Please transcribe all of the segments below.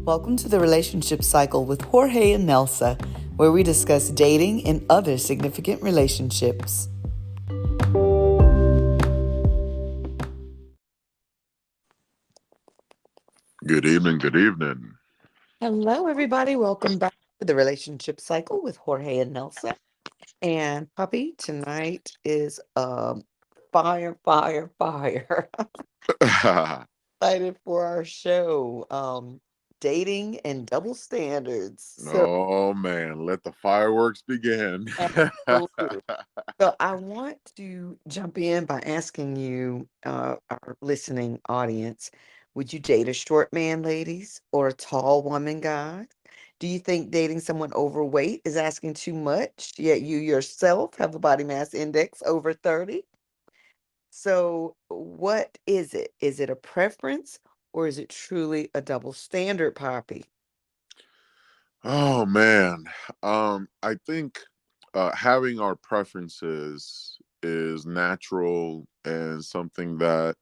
Welcome to the Relationship Cycle with Jorge and Nelsa, where we discuss dating and other significant relationships. Good evening. Good evening. Hello, everybody. Welcome back to the Relationship Cycle with Jorge and Nelsa. And Puppy, tonight is fire, fire, fire. Excited for our show, dating and double standards. So, Oh man, let the fireworks begin. absolutely. So I want to jump in by asking you, our listening audience, would you date a short man, ladies, or a tall woman, guys? Do you think dating someone overweight is asking too much, yet you yourself have a body mass index over 30? So what is it? Is it a preference or is it truly a double standard, Poppy? Oh man. I think having our preferences is natural and something that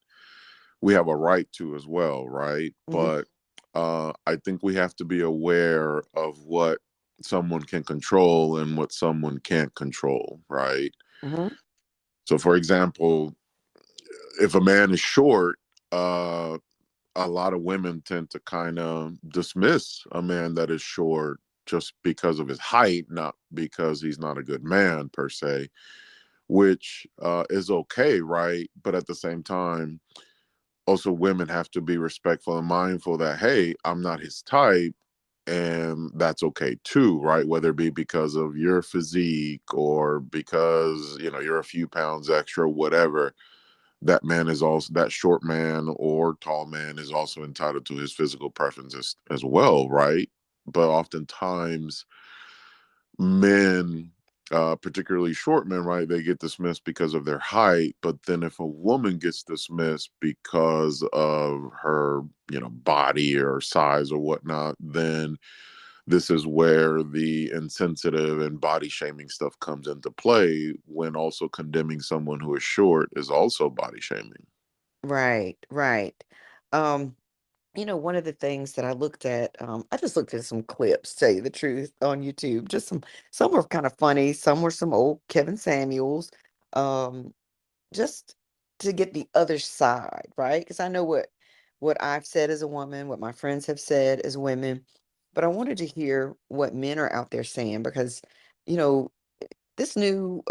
we have a right to as well, right? Hmm. But I think we have to be aware of what someone can control and what someone can't control, right? Hmm. So for example, if a man is short, uh a lot of women tend to kind of dismiss a man that is short just because of his height, not because he's not a good man per se, which is okay, right? But at the same time, also women have to be respectful and mindful that, hey, I'm not his type. And that's okay too, right? Whether it be because of your physique or because, you're a few pounds extra, whatever, that man is also, that short man or tall man is also entitled to his physical preferences as well, right? But oftentimes men, particularly short men, right, they get dismissed because of their height. But then if a woman gets dismissed because of her, body or size or whatnot, then this is where the insensitive and body shaming stuff comes into play, when also condemning someone who is short is also body shaming. Right, right. Um, one of the things that I looked at, I just looked at some clips, to tell you the truth, on YouTube. Just some were kind of funny, some were some old Kevin Samuels, um, just to get the other side, right? Because I know what I've said as a woman, what my friends have said as women, but I wanted to hear what men are out there saying because, you know, this new,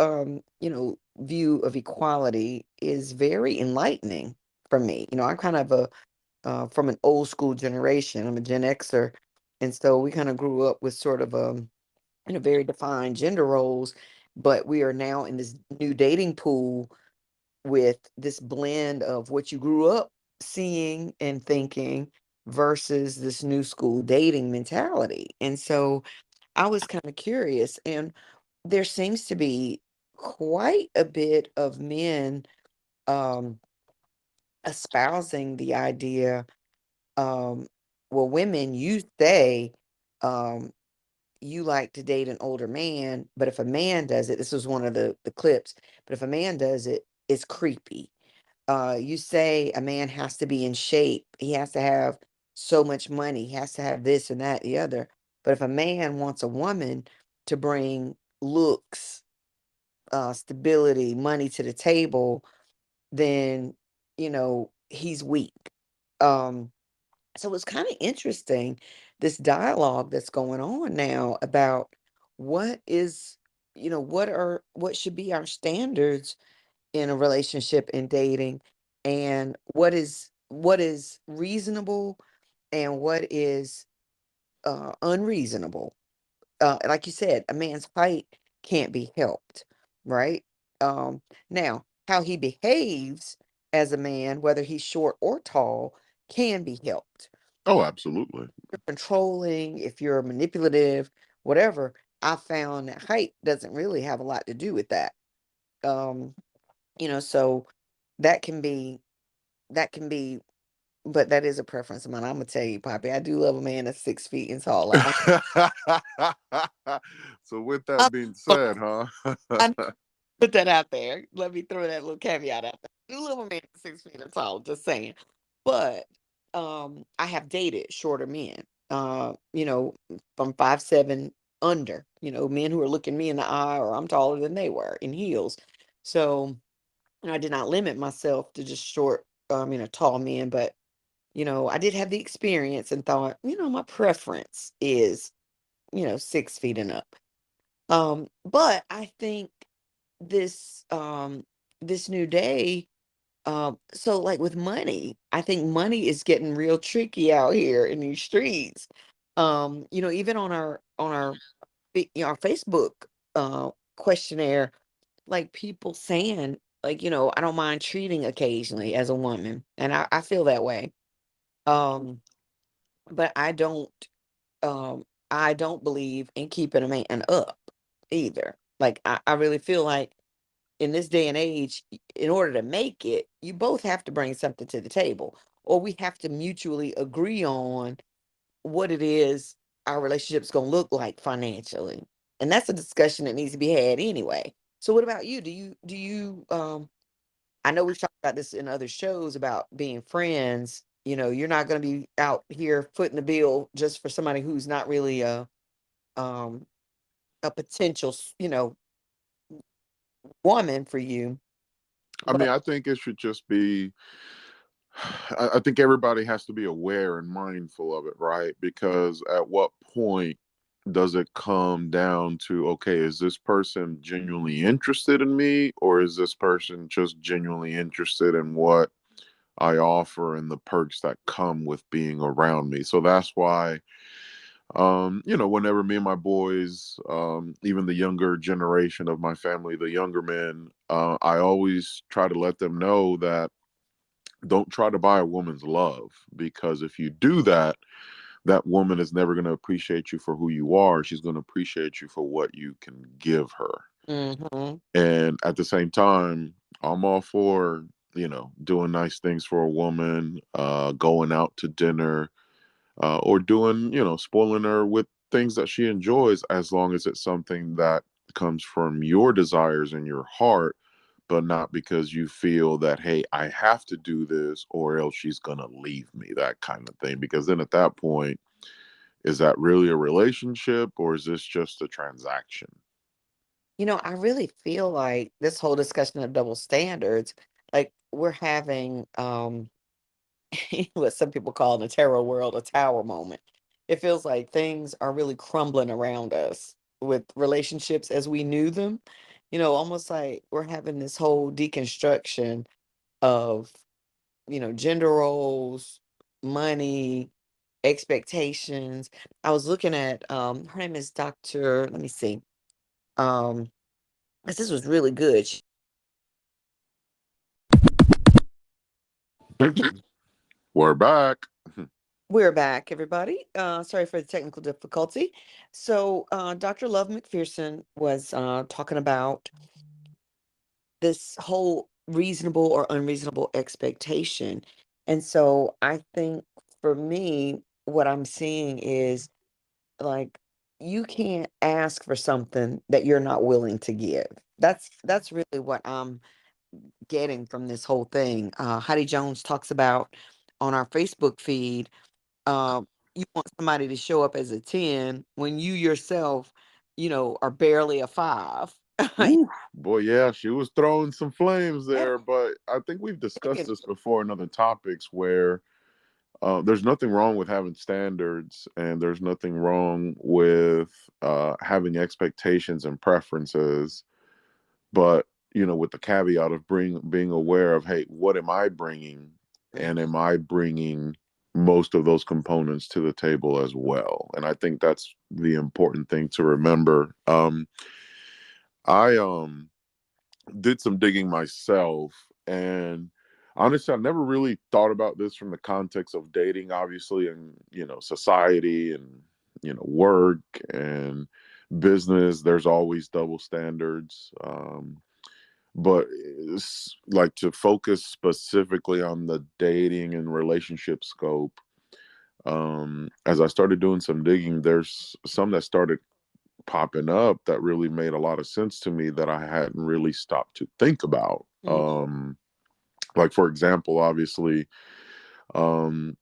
view of equality is very enlightening for me. I'm kind of from an old school generation. I'm a Gen Xer, and so we kind of grew up with sort of very defined gender roles, but we are now in this new dating pool with this blend of what you grew up seeing and thinking versus this new school dating mentality. And so I was kind of curious, and there seems to be quite a bit of men um espousing the idea, um well, women, you say, um you like to date an older man, but if a man does it, this was one of the clips, but if a man does it, it's creepy. You say a man has to be in shape, he has to have so much money, he has to have this and that, the other. But if a man wants a woman to bring looks, stability, money to the table, then he's weak. Um, so it's kind of interesting, this dialogue that's going on now about what is, what should be our standards in a relationship and dating, and what is reasonable and what is unreasonable. Like you said, a man's height can't be helped, right? Now, how he behaves as a man, whether he's short or tall, can be helped. Oh, absolutely. You're controlling, if you're manipulative, whatever, I found that height doesn't really have a lot to do with that. Um, so that can be that can be, but that is a preference of mine. I'm gonna tell you, Poppy, I do love a man that's 6 feet and taller. So with that I, being said, huh? I put that out there. Let me throw that little caveat out there. You little man 6 feet or tall, just saying. But I have dated shorter men. you know, from 5'7" under, men who are looking me in the eye or I'm taller than they were in heels. So, I did not limit myself to just short, tall men, but I did have the experience and thought, my preference is, 6 feet and up. But I think this this new day, so like with money, I think money is getting real tricky out here in these streets. Even on our Facebook questionnaire, like people saying, like, I don't mind treating occasionally as a woman, and I feel that way. Um, but um I don't believe in keeping a man up either. Like I really feel like in this day and age, in order to make it, you both have to bring something to the table, or we have to mutually agree on what it is our relationship's going to look like financially. And that's a discussion that needs to be had anyway. So what about you? Do you I know we've talked about this in other shows about being friends. You're not going to be out here footing the bill just for somebody who's not really um a potential, woman for you. I mean, But I think it should just be, I think everybody has to be aware and mindful of it, right? Because at what point does it come down to, okay, is this person genuinely interested in me, or is this person just genuinely interested in what I offer and the perks that come with being around me? So that's why, whenever me and my boys, even the younger generation of my family, the younger men, I always try to let them know that don't try to buy a woman's love, because if you do that, that woman is never going to appreciate you for who you are. She's going to appreciate you for what you can give her. mhm. And at the same time, I'm all for, doing nice things for a woman, going out to dinner, or doing, spoiling her with things that she enjoys, as long as it's something that comes from your desires and your heart, but not because you feel that, hey, I have to do this or else she's going to leave me, that kind of thing. Because then at that point, is that really a relationship or is this just a transaction? I really feel like this whole discussion of double standards, like we're having what some people call in the tarot world a tower moment. It feels like things are really crumbling around us with relationships as we knew them. Almost like we're having this whole deconstruction of, gender roles, money, expectations. I was looking at her name is Dr. Let me see. Um 'Cause this was really good. We're back. We're back, everybody. Sorry for the technical difficulty. So, Dr. Love McPherson was talking about this whole reasonable or unreasonable expectation. And so I think for me, what I'm seeing is like you can't ask for something that you're not willing to give. That's really what I'm getting from this whole thing. Heidi Jones talks about on our Facebook feed, you want somebody to show up as a 10 when you yourself, are barely a 5. Ooh, boy, yeah, she was throwing some flames Yeah, there, but I think we've discussed taking this before in other topics where there's nothing wrong with having standards, and there's nothing wrong with having expectations and preferences, but with the caveat of being aware of, hey, what am I bringing, and am I bringing most of those components to the table as well? And I think that's the important thing to remember. I did some digging myself, and honestly, I never really thought about this from the context of dating, obviously, and society, and work and business. There's always double standards. But it's like to focus specifically on the dating and relationship scope. As I started doing some digging, there's some that started popping up that really made a lot of sense to me that I hadn't really stopped to think about. Mhm. Like, for example, obviously,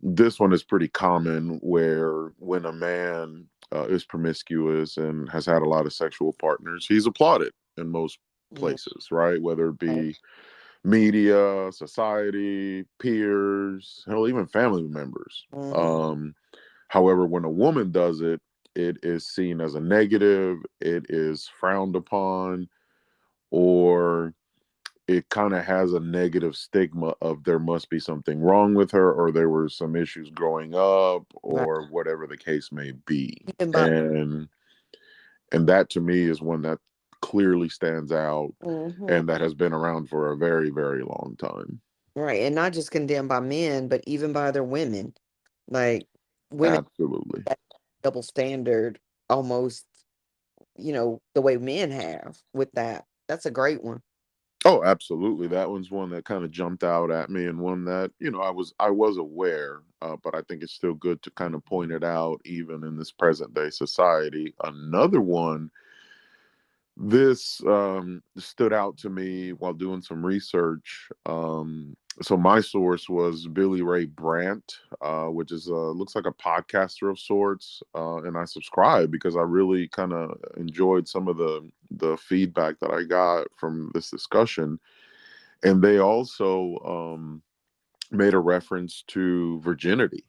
This one is pretty common where when a man is promiscuous and has had a lot of sexual partners, he's applauded in most Mhm. places, right? Whether it Right. be media, society, peers, hell, even family members. Mhm. However, when a woman does it, it is seen as a negative, it is frowned upon, or it kind of has a negative stigma of there must be something wrong with her, or there were some issues growing up, Right. or whatever the case may be. Even by And that to me is one that clearly stands out mhm. and that has been around for a very, very long time. Right, and not just condemned by men, but even by other women. Like, women Absolutely. that double standard almost, the way men have with that. That's a great one. Oh, absolutely. That one's one that kind of jumped out at me, and one that I was aware, but I think it's still good to kind of point it out, even in this present day society. Another one, this stood out to me while doing some research. So my source was Billy Ray Brandt, which is looks like a podcaster of sorts, and I subscribe because I really kind of enjoyed some of the feedback that I got from this discussion. And they also made a reference to virginity,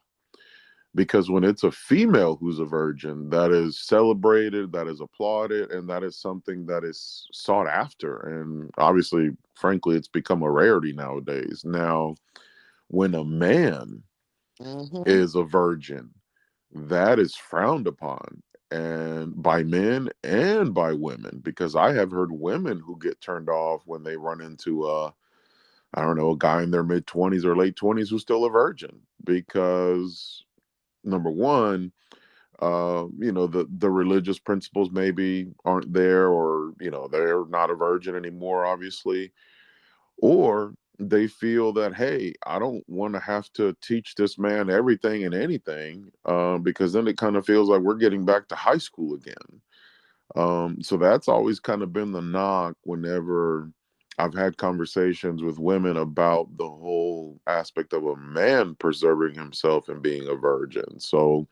because when it's a female who's a virgin, that is celebrated, that is applauded, and that is something that is sought after. And obviously, frankly, it's become a rarity nowadays. Now, when a man Mhm. is a virgin, that is frowned upon, and by men and by women, because I have heard women who get turned off when they run into I don't know, a guy in their mid 20s or late 20s who's still a virgin, because number one, the religious principles maybe aren't there, or they're not a virgin anymore, obviously, or they feel that, hey, I don't want to have to teach this man everything and anything, because then it kind of feels like we're getting back to high school again. So that's always kind of been the knock whenever I've had conversations with women about the whole aspect of a man preserving himself and being a virgin. So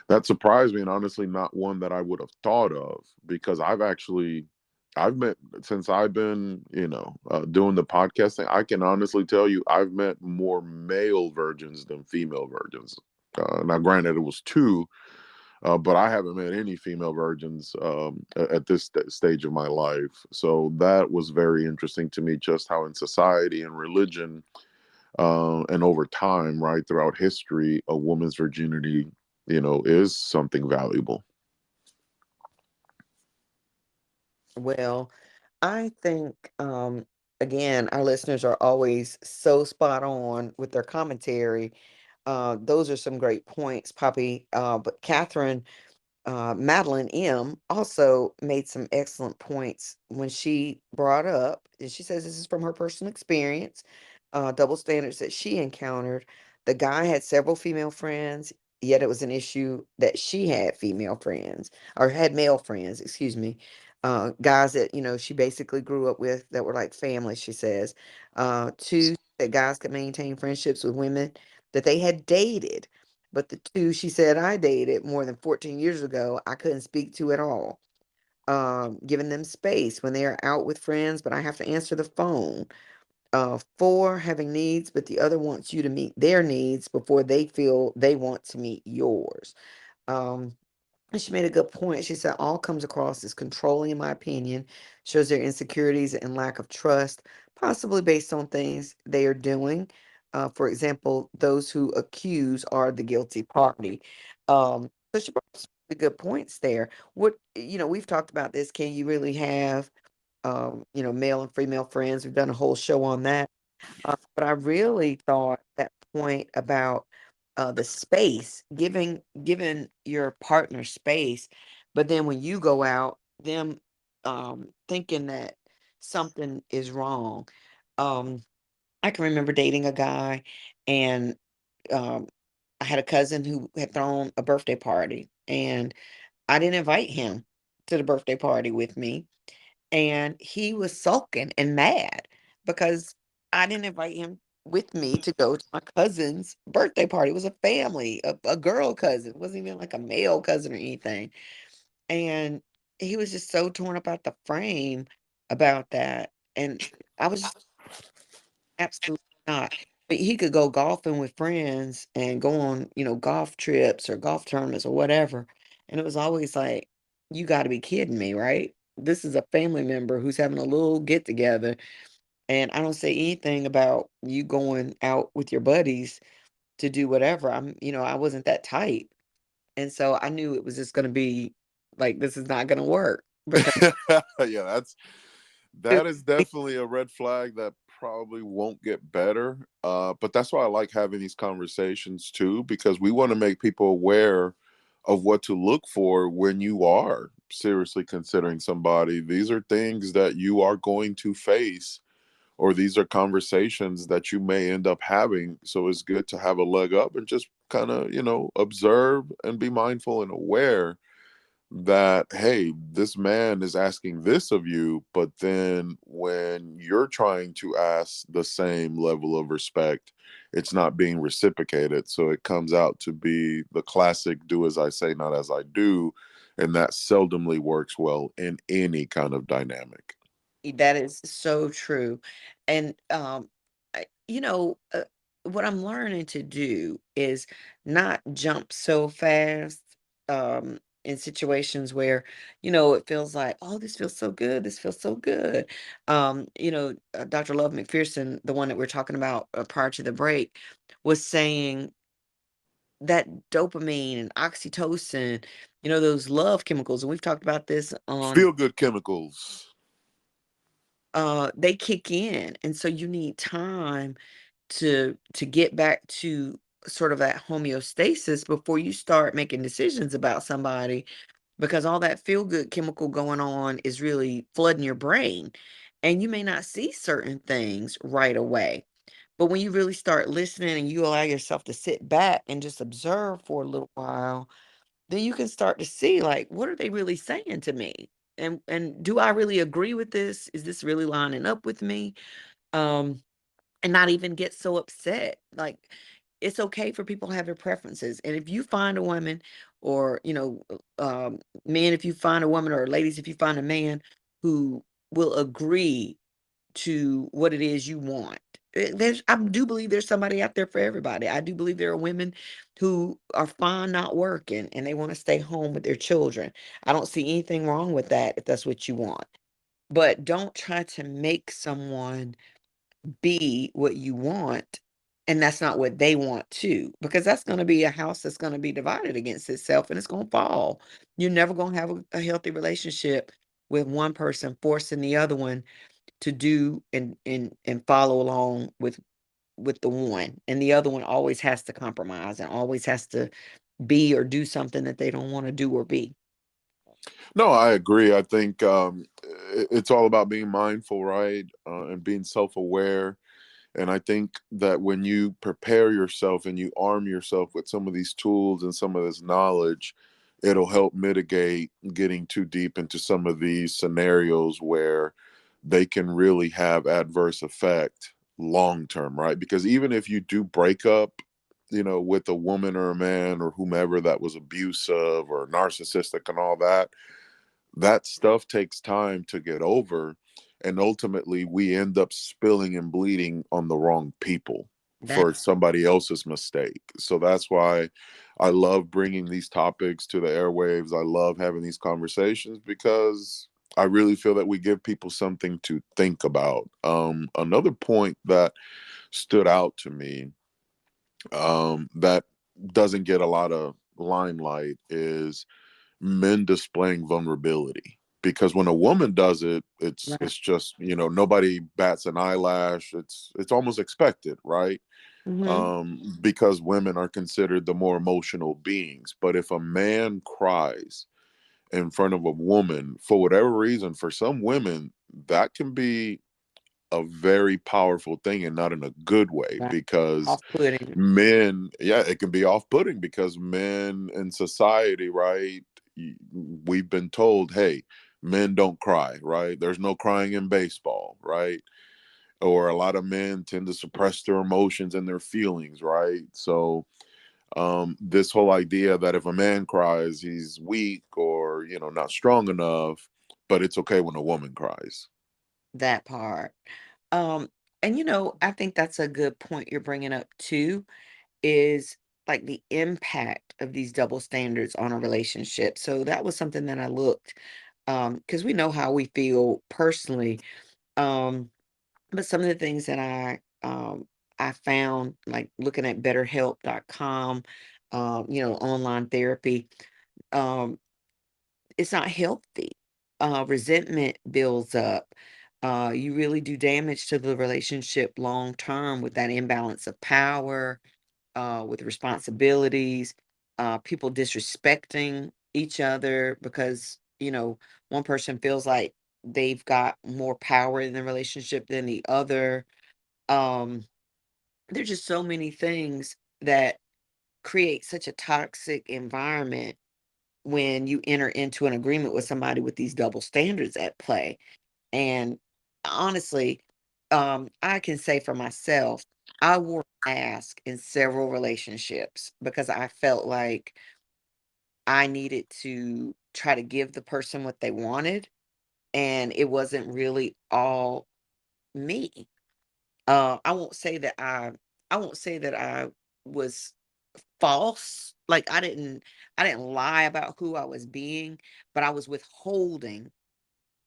that surprised me, and honestly, not one that I would have thought of, because I've met, since I've been, doing the podcasting, I can honestly tell you I've met more male virgins than female virgins. Now, granted, it was two, but I haven't met any female virgins at this stage of my life. So that was very interesting to me, just how in society and religion, and over time, right, throughout history, a woman's virginity, is something valuable. Well, I think, again, our listeners are always so spot on with their commentary. Those are some great points, Poppy. But Catherine Madeline M. also made some excellent points when she brought up, and she says this is from her personal experience, double standards that she encountered. The guy had several female friends, yet it was an issue that she had female friends, or had male friends, excuse me. Guys that, she basically grew up with that were like family, she says. Two, that guys could maintain friendships with women that they had dated, but the two she said I dated more than 14 years ago, I couldn't speak to at all. Giving them space when they are out with friends, but I have to answer the phone. Four, having needs, but the other wants you to meet their needs before they feel they want to meet yours. Um, and she made a good point. She said, all comes across as controlling, in my opinion, shows their insecurities and lack of trust, possibly based on things they are doing. For example, those who accuse are the guilty party. So she brought up some really good points there. We've talked about this. Can you really have, male and female friends? We've done a whole show on that. But I really thought that point about the space, giving your partner space, but then when you go out, them thinking that something is wrong. Um, I can remember dating a guy, and um, I had a cousin who had thrown a birthday party, and I didn't invite him to the birthday party with me, and he was sulking and mad because I didn't invite him with me to go to my cousin's birthday party. It was a family, a girl cousin. It wasn't even like a male cousin or anything. And he was just so torn up out the frame about that. And I was just absolutely not. But he could go golfing with friends and go on, golf trips or golf tournaments or whatever. And it was always like, you got to be kidding me, right? This is a family member who's having a little get together. And I don't say anything about you going out with your buddies to do whatever. I wasn't that tight. And so I knew it was just going to be like, this is not going to work because Yeah, that is definitely a red flag that probably won't get better. But that's why I like having these conversations too, because we want to make people aware of what to look for when you are seriously considering somebody. These are things that you are going to face, or these are conversations that you may end up having. So it's good to have a leg up and just kind of, observe and be mindful and aware that, hey, this man is asking this of you, but then when you're trying to ask the same level of respect, it's not being reciprocated. So it comes out to be the classic do as I say, not as I do. And that seldomly works well in any kind of dynamic. that is so true. And, what I'm learning to do is not jump so fast in situations where, it feels like, oh, this feels so good. This feels so good. Dr. Love McPherson, the one that we're talking about prior to the break, was saying that dopamine and oxytocin, those love chemicals, and we've talked about this on Feel good chemicals. they kick in, and so you need time to get back to sort of that homeostasis before you start making decisions about somebody, because all that feel good chemical going on is really flooding your brain, and you may not see certain things right away. But when you really start listening and you allow yourself to sit back and just observe for a little while, then you can start to see, like, what are they really saying to me? And do I really agree with this? Is this really lining up with me? Um, and not even get so upset. Like, it's okay for people to have their preferences. And if you find a woman, or, men, if you find a woman, or ladies, if you find a man who will agree to what it is you want. I do believe there's somebody out there for everybody. I do believe there are women who are fine not working and they want to stay home with their children. I don't see anything wrong with that if that's what you want. But don't try to make someone be what you want and that's not what they want too, because that's going to be a house that's going to be divided against itself and it's going to fall. You're never going to have a healthy relationship with one person forcing the other one to do and follow along with the one, and the other one always has to compromise and always has to be or do something that they don't want to do or be. No, I agree. I think it's all about being mindful, right? And being self aware. And I think that when you prepare yourself and you arm yourself with some of these tools and some of this knowledge, it'll help mitigate getting too deep into some of these scenarios where they can really have adverse effect long term, right? Because even if you do break up, with a woman or a man or whomever that was abusive or narcissistic and all that, that stuff takes time to get over, and ultimately we end up spilling and bleeding on the wrong people That for somebody else's mistake. So that's why I love bringing these topics to the airwaves. I love having these conversations because I really feel that we give people something to think about. Another point that stood out to me, that doesn't get a lot of limelight, is men displaying vulnerability. Because when a woman does it, it's right. it's just, nobody bats an eyelash. It's almost expected, right? Hmm. Because women are considered the more emotional beings. But if a man cries in front of a woman for whatever reason, for some women that can be a very powerful thing, and not in a good way, Right. because Off-putting. men, yeah, it can be off-putting because men in society, right, we've been told, hey, men don't cry, right? There's no crying in baseball, right? or a lot of men tend to suppress their emotions and their feelings, right? So this whole idea that if a man cries, he's weak or, not strong enough, but it's okay when a woman cries. That part. Um, and I think that's a good point you're bringing up too, is like the impact of these double standards on a relationship. So that was something that I looked, because we know how we feel personally. Um, but some of the things that I found, like looking at betterhelp.com, online therapy, um, it's not healthy. Resentment builds up. You really do damage to the relationship long term with that imbalance of power, with responsibilities, people disrespecting each other because, one person feels like they've got more power in the relationship than the other. Um, there's just so many things that create such a toxic environment when you enter into an agreement with somebody with these double standards at play. And honestly, I can say for myself, I wore a mask in several relationships because I felt like I needed to try to give the person what they wanted, and it wasn't really all me. I won't say that I was false. Like I didn't lie about who I was being, but I was withholding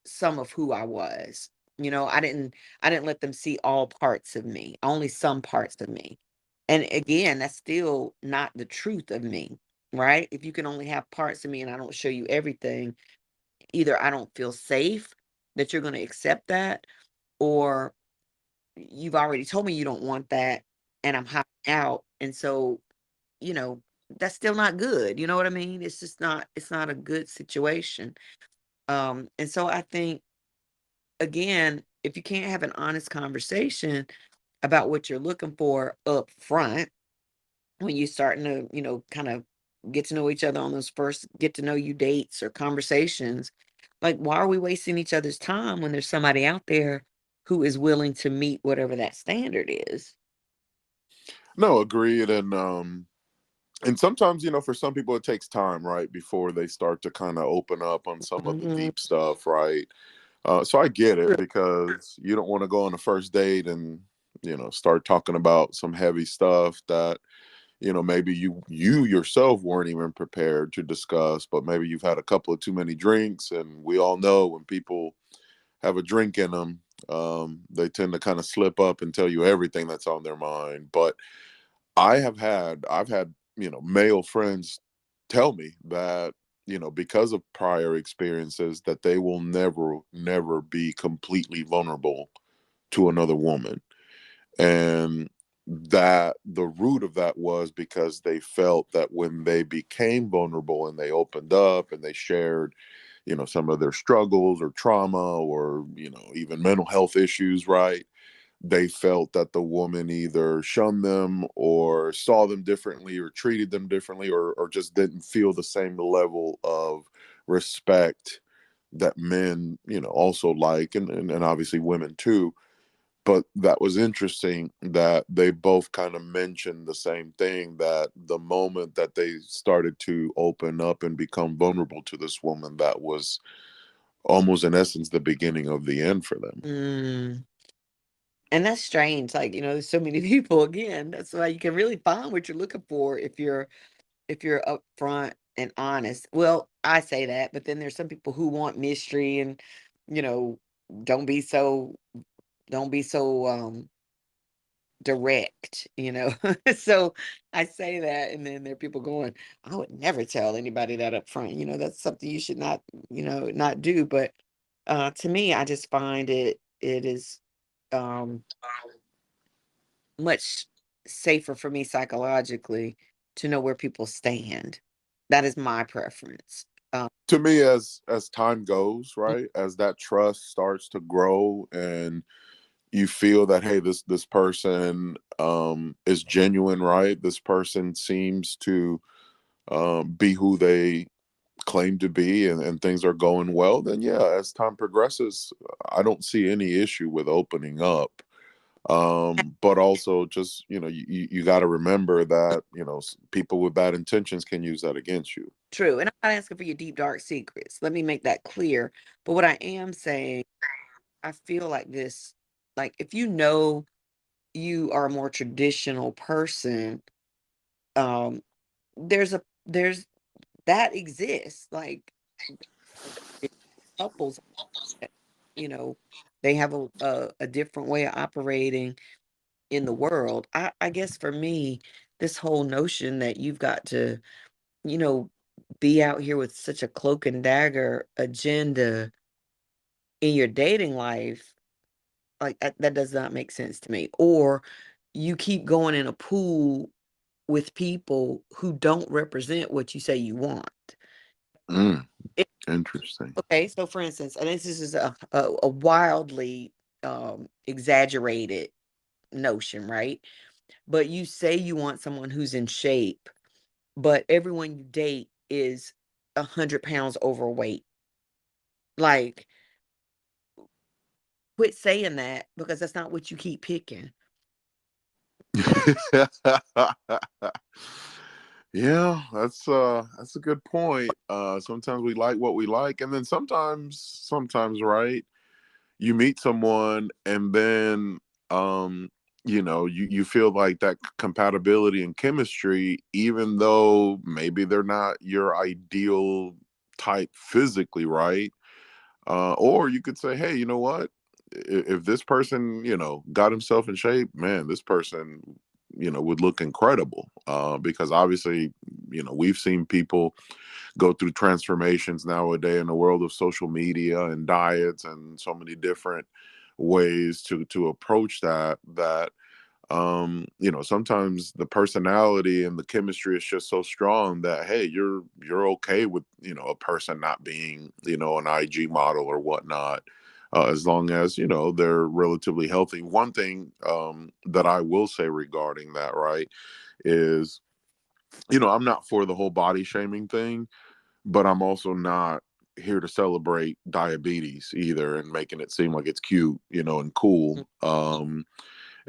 some of who I was. I didn't let them see all parts of me, only some parts of me. And again, that's still not the truth of me, right? If you can only have parts of me and I don't show you everything, either I don't feel safe that you're going to accept that, or you've already told me you don't want that and I'm hiding out. And so, you know, that's still not good. You know what I mean? It's not a good situation. And so I think, again, if you can't have an honest conversation about what you're looking for up front, when you're starting to, kind of get to know each other on those first get to know you dates or conversations, like, why are we wasting each other's time when there's somebody out there who is willing to meet whatever that standard is? No, agreed. And sometimes, for some people it takes time, right, before they start to kind of open up on some of the Mhm. deep stuff, right? So I get it, because you don't want to go on a first date and start talking about some heavy stuff that maybe you yourself weren't even prepared to discuss, but maybe you've had a couple of too many drinks, and we all know when people have a drink in them, they tend to kind of slip up and tell you everything that's on their mind. But I've had male friends tell me that because of prior experiences, that they will never be completely vulnerable to another woman, and that the root of that was because they felt that when they became vulnerable and they opened up and they shared some of their struggles or trauma, or even mental health issues, right, they felt that the woman either shunned them or saw them differently or treated them differently, or just didn't feel the same level of respect that men also like, and obviously women too. But that was interesting that they both kind of mentioned the same thing, that the moment that they started to open up and become vulnerable to this woman, that was almost in essence the beginning of the end for them. Mm. And that's strange. Like, there's so many people, again, that's why you can really find what you're looking for if you're upfront and honest. Well, I say that, but then there's some people who want mystery and, you know, don't be so don't be so direct. So I say that, and then there are people going, I would never tell anybody that up front. That's something you should not do. But to me, I just find it is um much safer for me psychologically to know where people stand. That is my preference. To me, as time goes, right, as that trust starts to grow, and you feel that, hey, this person is genuine, right, this person seems to be who they claim to be, and things are going well, then yeah, as time progresses, I don't see any issue with opening up. But also just, you got to remember that, people with bad intentions can use that against you. True. And I'm not asking for your deep, dark secrets. Let me make that clear. But what I am saying, I feel like this, like if you know you are a more traditional person, um, there's that exists. Like couples, that, you know, they have a different way of operating in the world. I guess for me, this whole notion that you've got to, you know, be out here with such a cloak and dagger agenda in your dating life, like that does not make sense to me. Or you keep going in a pool with people who don't represent what you say you want. Mm, It, interesting. okay, so for instance, and this is a wildly exaggerated notion, right? But you say you want someone who's in shape, but everyone you date is 100 pounds overweight. Like, quit saying that because that's not what you keep picking. Yeah, that's a good point. Sometimes we like what we like, and then sometimes, right, you meet someone and then, you feel like that compatibility and chemistry, even though maybe they're not your ideal type physically, right? Or you could say, hey, you know what? If this person, got himself in shape, man, this person, would look incredible. Because obviously, we've seen people go through transformations nowadays in the world of social media and diets and so many different ways to approach that sometimes the personality and the chemistry is just so strong that, hey, you're okay with, a person not being, an IG model or whatnot, as long as, they're relatively healthy. One thing, that I will say regarding that, right, is, I'm not for the whole body shaming thing, but I'm also not here to celebrate diabetes either and making it seem like it's cute, and cool.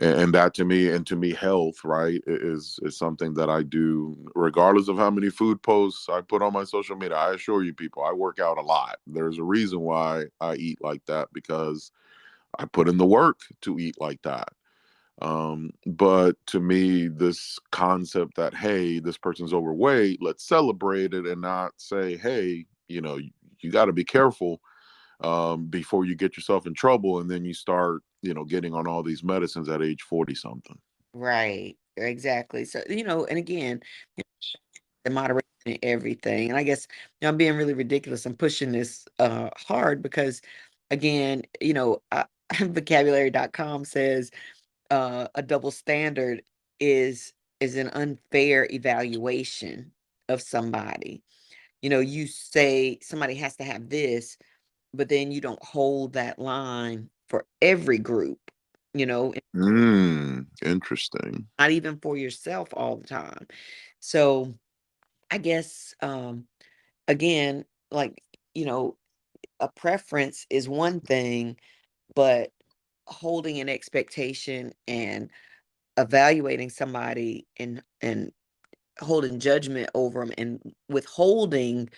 And that to me health, right, is something that I do regardless of how many food posts I put on my social media. I assure you, people, I work out a lot. There's a reason why I eat like that, because I put in the work to eat like that. But to me, this concept that, hey, this person's overweight, let's celebrate it and not say, hey, you got to be careful, before you get yourself in trouble and then you start, getting on all these medicines at age 40 something. Right. Exactly. So, and again, the moderation and everything. And I guess, I'm being really ridiculous. I'm pushing this hard because again, vocabulary.com says a double standard is an unfair evaluation of somebody. You say somebody has to have this, but then you don't hold that line for every group, and Interesting. not even for yourself all the time. So I guess again, like, you know, a preference is one thing, but holding an expectation and evaluating somebody and holding judgment over them and withholding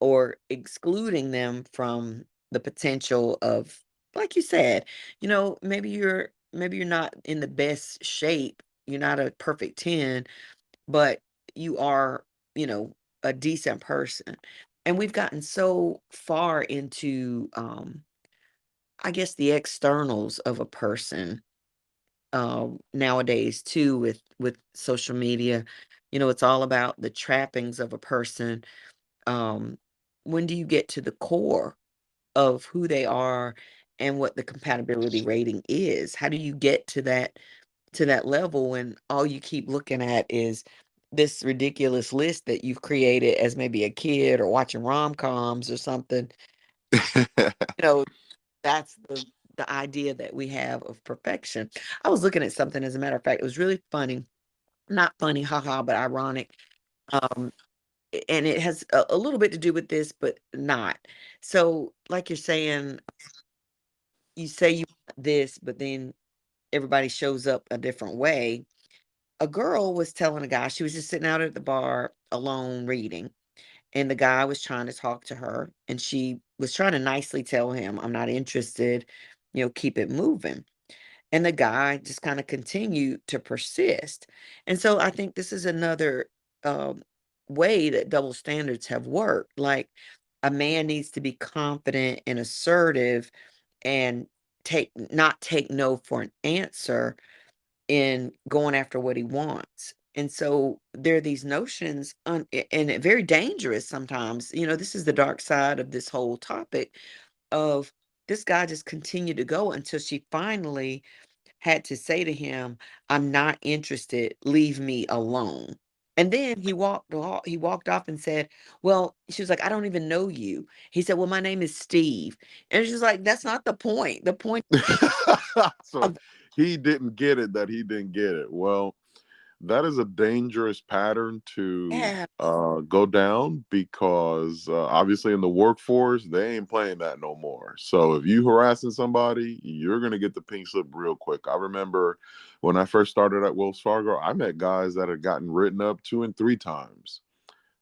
or excluding them from the potential of, like you said, maybe you're not in the best shape, you're not a perfect 10, but you are, you know, a decent person. And we've gotten so far into I guess the externals of a person nowadays too, with social media. It's all about the trappings of a person. um when do you get to the core of who they are and what the compatibility rating is? How do you get to that level when all you keep looking at is this ridiculous list that you've created as maybe a kid or watching rom-coms or something? you know that's the idea that we have of perfection. I was looking at something, as a matter of fact, it was really funny. Not funny, haha, but ironic. um and it has a little bit to do with this, but not. So, like you're saying, you say you want this, but then everybody shows up a different way. A girl was telling a guy, she was just sitting out at the bar alone reading, and the guy was trying to talk to her, and she was trying to nicely tell him, "I'm not interested, keep it moving." And the guy just kind of continued to persist. And so I think this is another um, way that double standards have worked. Like a man needs to be confident and assertive and not take no for an answer in going after what he wants. And so there are these notions, and very dangerous sometimes. This is the dark side of this whole topic of this guy just continued to go until she finally had to say to him, "I'm not interested. Leave me alone." And then he walked off and said, "Well," she was like, "I don't even know you." He said, "Well, my name is Steve." And she's like, "That's not the point. The point So of he didn't get it that he didn't get it. Well, that is a dangerous pattern to yeah, go down because obviously in the workforce they ain't playing that no more. So if you harassing somebody, you're gonna get the pink slip real quick. I remember when I first started at Wells Fargo, I met guys that had gotten written up 2 and 3 times.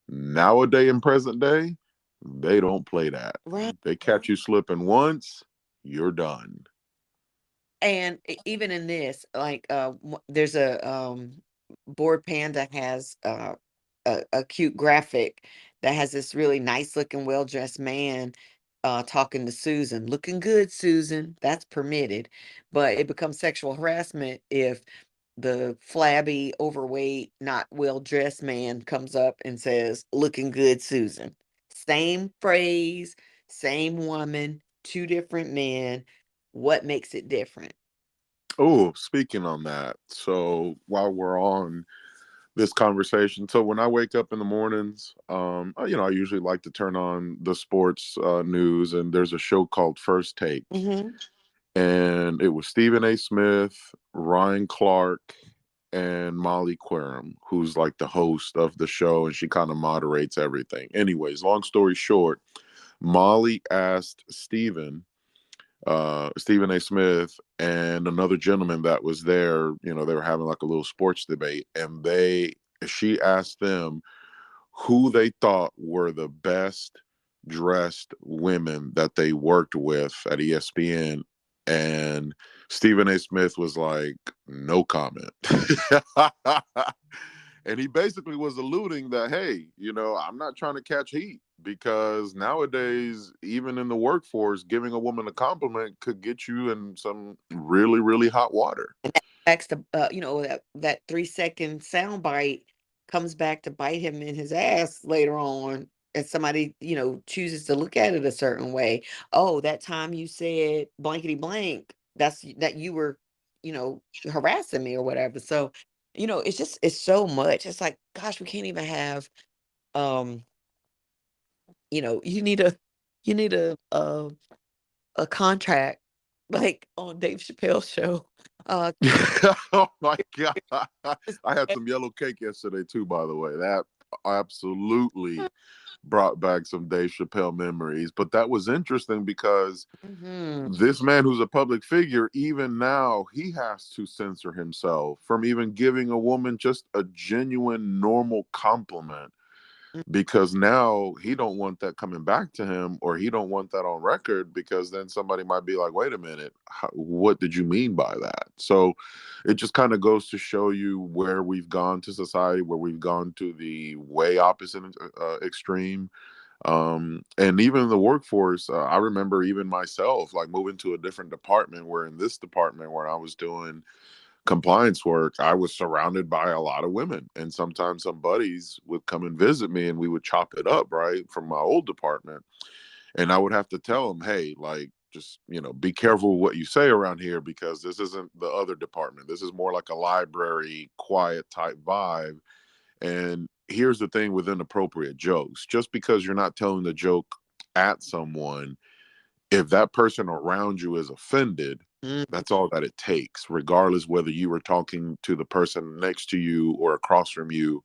Nowadays in present day, they don't play that. right. They catch you slipping once, you're done. And even in this, like, there's a Board Panda has a cute graphic that has this really nice looking, well dressed man talking to Susan, looking good, Susan. That's permitted, but it becomes sexual harassment if the flabby, overweight, not well dressed man comes up and says, "Looking good, Susan." Same phrase, same woman, two different men. What makes it different? Oh, speaking on that, so while we're on this conversation, so when I wake up in the mornings, I usually like to turn on the sports news, and there's a show called First Take, Hmm. and it was Stephen A. Smith, Ryan Clark, and Molly Querim, who's like the host of the show, and she kind of moderates everything. Anyways, long story short, Molly asked Stephen A. Smith and another gentleman that was there. They were having like a little sports debate, and she asked them who they thought were the best dressed women that they worked with at ESPN. And Stephen A. Smith was like, no comment. And he basically was alluding that, hey, I'm not trying to catch heat because nowadays, even in the workforce, giving a woman a compliment could get you in some really, really hot water. And that backs to, that 3-second sound bite comes back to bite him in his ass later on as somebody, chooses to look at it a certain way. Oh, that time you said blankety blank, that you were, harassing me or whatever. So, it's so much. It's like, gosh, we can't even have, um, you need a contract like on Dave Chappelle's show. Uh, Oh my god! I had some yellow cake yesterday too. By the way, that absolutely brought back some Dave Chappelle memories. But that was interesting because Mhm. this man, who's a public figure, even now he has to censor himself from even giving a woman just a genuine, normal compliment because now he don't want that coming back to him, or he don't want that on record, because then somebody might be like, wait a minute, what did you mean by that? So it just kind of goes to show you where we've gone to society, where we've gone to the way opposite extreme. And even in the workforce, I remember even myself like moving to a different department, where in this department where I was doing compliance work, I was surrounded by a lot of women. And sometimes some buddies would come and visit me and we would chop it up, right, from my old department. And I would have to tell them, hey, like, just, be careful what you say around here because this isn't the other department. This is more like a library, quiet type vibe. And here's the thing with inappropriate jokes, just because you're not telling the joke at someone, if that person around you is offended, Mhm. that's all that it takes, regardless whether you were talking to the person next to you or across from you.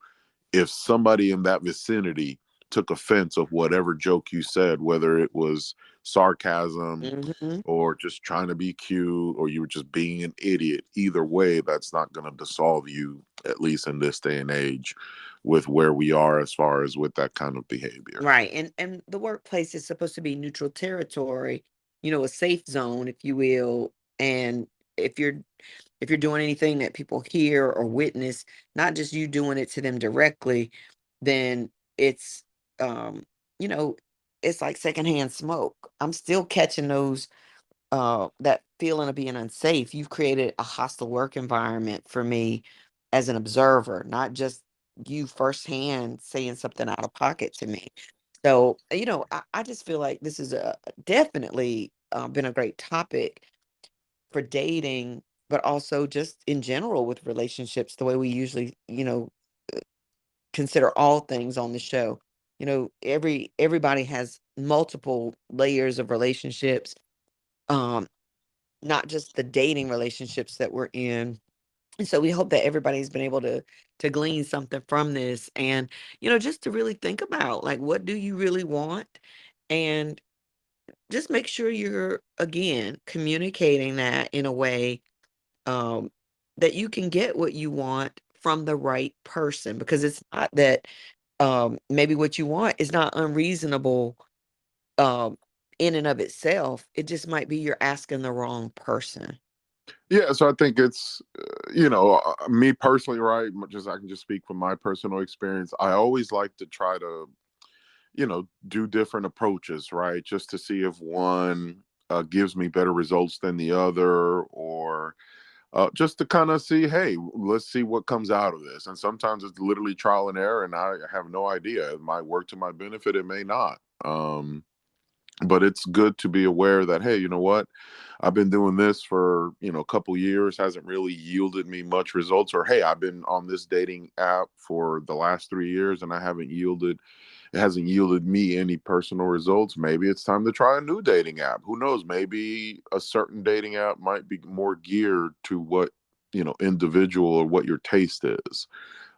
If somebody in that vicinity took offense of whatever joke you said, whether it was sarcasm Mhm. or just trying to be cute or you were just being an idiot. Either way, that's not going to dissolve you, at least in this day and age, with where we are as far as with that kind of behavior. Right, and the workplace is supposed to be neutral territory, a safe zone, if you will, and if you're if you're doing anything that people hear or witness, not just you doing it to them directly, then it's, um, you know, it's like secondhand smoke. I'm still catching that feeling of being unsafe. You've created a hostile work environment for me as an observer, not just you firsthand saying something out of pocket to me. So, I just feel like this is definitely been a great topic for dating, but also just in general with relationships, the way we usually, consider all things on the show. Everybody has multiple layers of relationships. Um, Not just the dating relationships that we're in. And so we hope that everybody's been able to glean something from this and, just to really think about like what do you really want? And just make sure you're again communicating that in a way um that you can get what you want from the right person because it's not that maybe what you want is not unreasonable um in and of itself. It just might be you're asking the wrong person. Yeah, so I think it's, me personally, right? Just I can just speak from my personal experience. I always like to try to, do different approaches, right? Just to see if one gives me better results than the other, or just to kind of see, hey, let's see what comes out of this. And sometimes it's literally trial and error, and I have no idea. It might work to my benefit, it may not. But it's good to be aware that, hey, you know what, I've been doing this for a couple years, hasn't really yielded me much results, or hey, I've been on this dating app for the last 3 years and it hasn't yielded me any personal results. Maybe it's time to try a new dating app. Who knows, maybe a certain dating app might be more geared to what individual or what your taste is.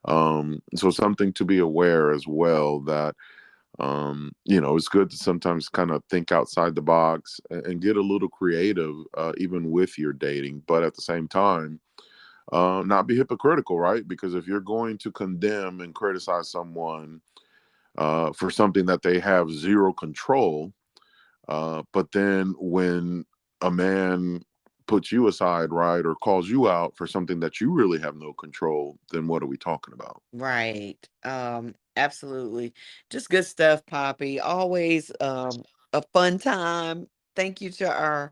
So something to be aware as well, that it's good to sometimes kind of think outside the box and get a little creative, even with your dating, but at the same time, not be hypocritical, right? Because if you're going to condemn and criticize someone for something that they have zero control, but then when a man puts you aside, right, or calls you out for something that you really have no control, then what are we talking about? Right. Absolutely. Just good stuff, Poppy. Always a fun time. Thank you to our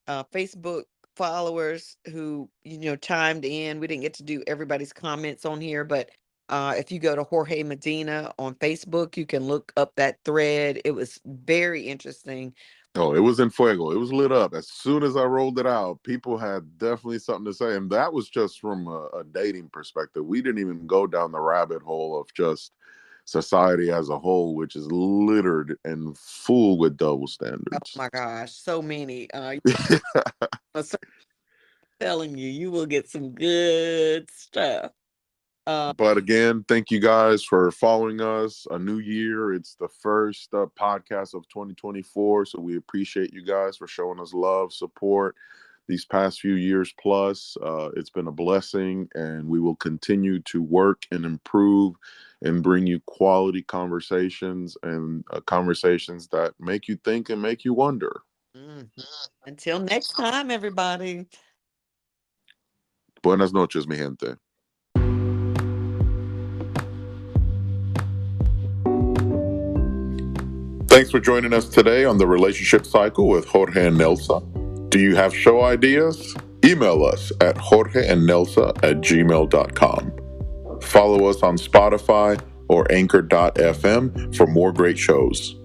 Facebook followers who, chimed in. We didn't get to do everybody's comments on here, but if you go to Jorge Medina on Facebook, you can look up that thread. It was very interesting. Oh, it was in fuego. It was lit up. As soon as I rolled it out, people had definitely something to say. And that was just from a dating perspective. We didn't even go down the rabbit hole of just society as a whole, which is littered and full with double Oh standards. my gosh, so many. I'm telling you, you will get some good stuff. Uh, But again, thank you guys for following us. A new year. It's the first podcast of 2024. So we appreciate you guys for showing us love, support these past few years plus. It's been a blessing, and we will continue to work and improve and bring you quality conversations and conversations that make you think and make you wonder. mhm. Until next time, everybody. Buenas noches, mi gente. Thanks for joining us today on the Relationship Cycle with Jorge and Nelsa. Do you have show ideas? Email us at jorgeandnelsa@gmail.com. Follow us on Spotify or anchor.fm for more great shows.